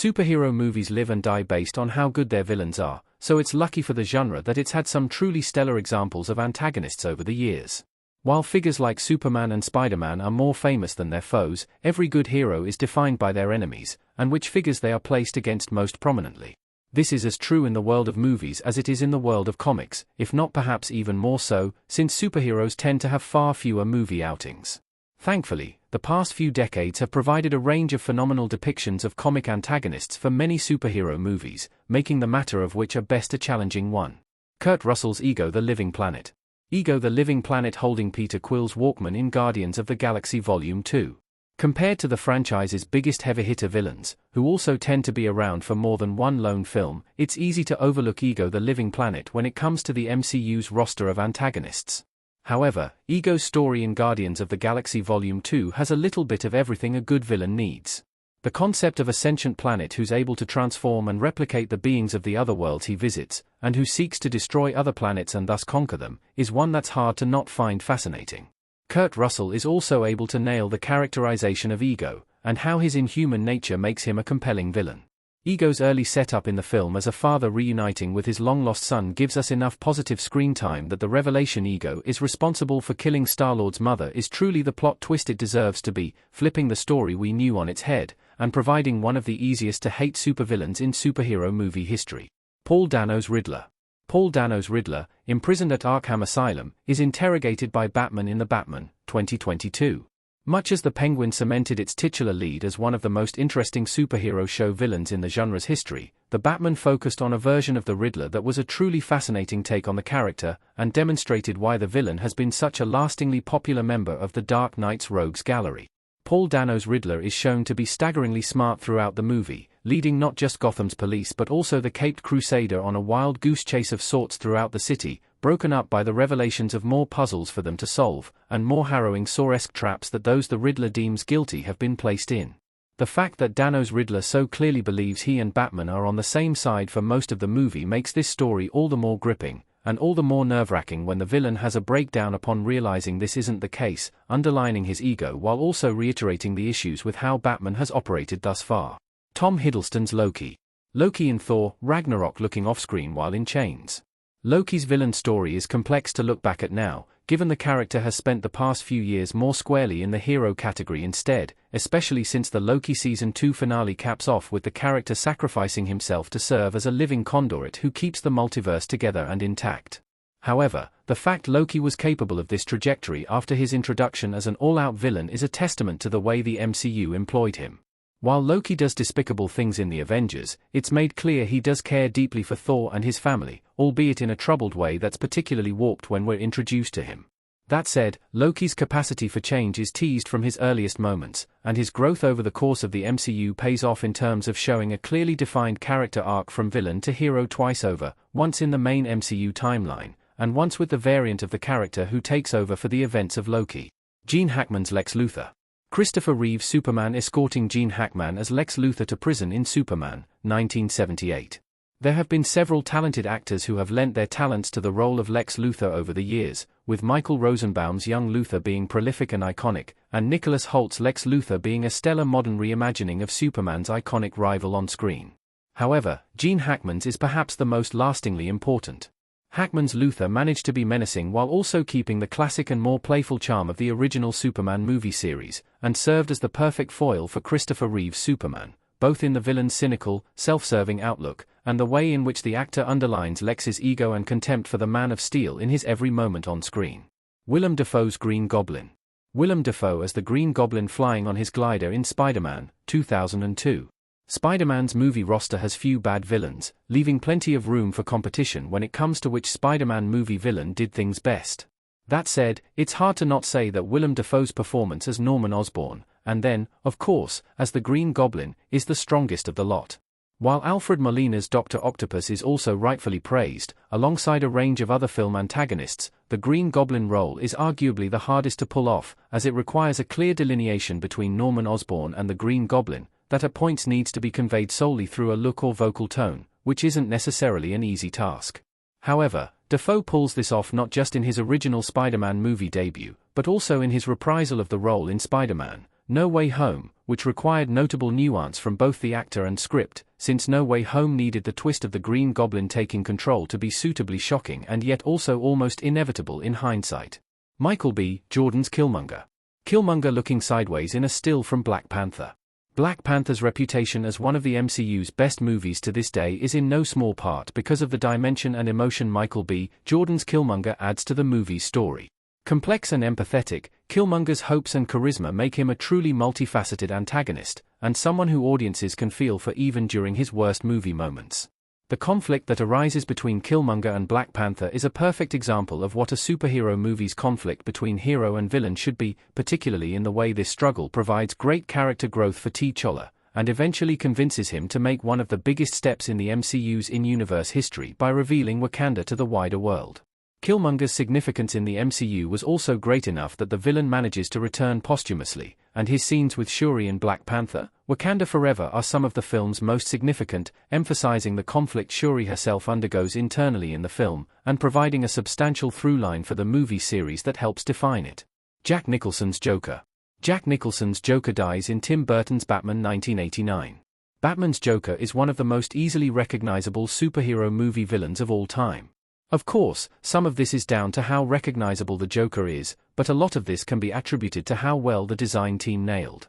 Superhero movies live and die based on how good their villains are, so it's lucky for the genre that it's had some truly stellar examples of antagonists over the years. While figures like Superman and Spider-Man are more famous than their foes, every good hero is defined by their enemies, and which figures they are placed against most prominently. This is as true in the world of movies as it is in the world of comics, if not perhaps even more so, since superheroes tend to have far fewer movie outings. Thankfully, the past few decades have provided a range of phenomenal depictions of comic antagonists for many superhero movies, making the matter of which a best a challenging one. Kurt Russell's Ego the Living Planet. Ego the Living Planet holding Peter Quill's Walkman in Guardians of the Galaxy Volume 2. Compared to the franchise's biggest heavy-hitter villains, who also tend to be around for more than one lone film, it's easy to overlook Ego the Living Planet when it comes to the MCU's roster of antagonists. However, Ego's story in Guardians of the Galaxy Volume 2 has a little bit of everything a good villain needs. The concept of a sentient planet who's able to transform and replicate the beings of the other worlds he visits, and who seeks to destroy other planets and thus conquer them, is one that's hard to not find fascinating. Kurt Russell is also able to nail the characterization of Ego, and how his inhuman nature makes him a compelling villain. Ego's early setup in the film as a father reuniting with his long-lost son gives us enough positive screen time that the revelation Ego is responsible for killing Star-Lord's mother is truly the plot twist it deserves to be, flipping the story we knew on its head, and providing one of the easiest to hate supervillains in superhero movie history. Paul Dano's Riddler. Paul Dano's Riddler, imprisoned at Arkham Asylum, is interrogated by Batman in The Batman, 2022. Much as the Penguin cemented its titular lead as one of the most interesting superhero show villains in the genre's history, The Batman focused on a version of the Riddler that was a truly fascinating take on the character, and demonstrated why the villain has been such a lastingly popular member of the Dark Knight's rogues gallery. Paul Dano's Riddler is shown to be staggeringly smart throughout the movie, leading not just Gotham's police but also the Caped Crusader on a wild goose chase of sorts throughout the city, broken up by the revelations of more puzzles for them to solve, and more harrowing Saw-esque traps that those the Riddler deems guilty have been placed in. The fact that Dano's Riddler so clearly believes he and Batman are on the same side for most of the movie makes this story all the more gripping, and all the more nerve-wracking when the villain has a breakdown upon realizing this isn't the case, underlining his ego while also reiterating the issues with how Batman has operated thus far. Tom Hiddleston's Loki. Loki in Thor, Ragnarok looking off-screen while in chains. Loki's villain story is complex to look back at now, given the character has spent the past few years more squarely in the hero category instead, especially since the Loki Season 2 finale caps off with the character sacrificing himself to serve as a living conduit who keeps the multiverse together and intact. However, the fact Loki was capable of this trajectory after his introduction as an all-out villain is a testament to the way the MCU employed him. While Loki does despicable things in the Avengers, it's made clear he does care deeply for Thor and his family, albeit in a troubled way that's particularly warped when we're introduced to him. That said, Loki's capacity for change is teased from his earliest moments, and his growth over the course of the MCU pays off in terms of showing a clearly defined character arc from villain to hero twice over, once in the main MCU timeline, and once with the variant of the character who takes over for the events of Loki. Gene Hackman's Lex Luthor. Christopher Reeve's Superman escorting Gene Hackman as Lex Luthor to prison in Superman, 1978. There have been several talented actors who have lent their talents to the role of Lex Luthor over the years, with Michael Rosenbaum's young Luthor being prolific and iconic, and Nicholas Holt's Lex Luthor being a stellar modern reimagining of Superman's iconic rival on screen. However, Gene Hackman's is perhaps the most lastingly important. Hackman's Luthor managed to be menacing while also keeping the classic and more playful charm of the original Superman movie series, and served as the perfect foil for Christopher Reeve's Superman, both in the villain's cynical, self-serving outlook, and the way in which the actor underlines Lex's ego and contempt for the Man of Steel in his every moment on screen. Willem Dafoe's Green Goblin. Willem Dafoe as the Green Goblin flying on his glider in Spider-Man, 2002. Spider-Man's movie roster has few bad villains, leaving plenty of room for competition when it comes to which Spider-Man movie villain did things best. That said, it's hard to not say that Willem Dafoe's performance as Norman Osborn, and then, of course, as the Green Goblin, is the strongest of the lot. While Alfred Molina's Dr. Octopus is also rightfully praised, alongside a range of other film antagonists, the Green Goblin role is arguably the hardest to pull off, as it requires a clear delineation between Norman Osborn and the Green Goblin, that at points needs to be conveyed solely through a look or vocal tone, which isn't necessarily an easy task. However, Dafoe pulls this off not just in his original Spider-Man movie debut, but also in his reprisal of the role in Spider-Man, No Way Home, which required notable nuance from both the actor and script, since No Way Home needed the twist of the Green Goblin taking control to be suitably shocking and yet also almost inevitable in hindsight. Michael B. Jordan's Killmonger. Killmonger looking sideways in a still from Black Panther. Black Panther's reputation as one of the MCU's best movies to this day is in no small part because of the dimension and emotion Michael B. Jordan's Killmonger adds to the movie's story. Complex and empathetic, Killmonger's hopes and charisma make him a truly multifaceted antagonist, and someone who audiences can feel for even during his worst movie moments. The conflict that arises between Killmonger and Black Panther is a perfect example of what a superhero movie's conflict between hero and villain should be, particularly in the way this struggle provides great character growth for T'Challa, and eventually convinces him to make one of the biggest steps in the MCU's in-universe history by revealing Wakanda to the wider world. Killmonger's significance in the MCU was also great enough that the villain manages to return posthumously, and his scenes with Shuri in Black Panther, Wakanda Forever are some of the film's most significant, emphasizing the conflict Shuri herself undergoes internally in the film, and providing a substantial through-line for the movie series that helps define it. Jack Nicholson's Joker. Jack Nicholson's Joker dies in Tim Burton's Batman 1989. Batman's Joker is one of the most easily recognizable superhero movie villains of all time. Of course, some of this is down to how recognizable the Joker is, but a lot of this can be attributed to how well the design team nailed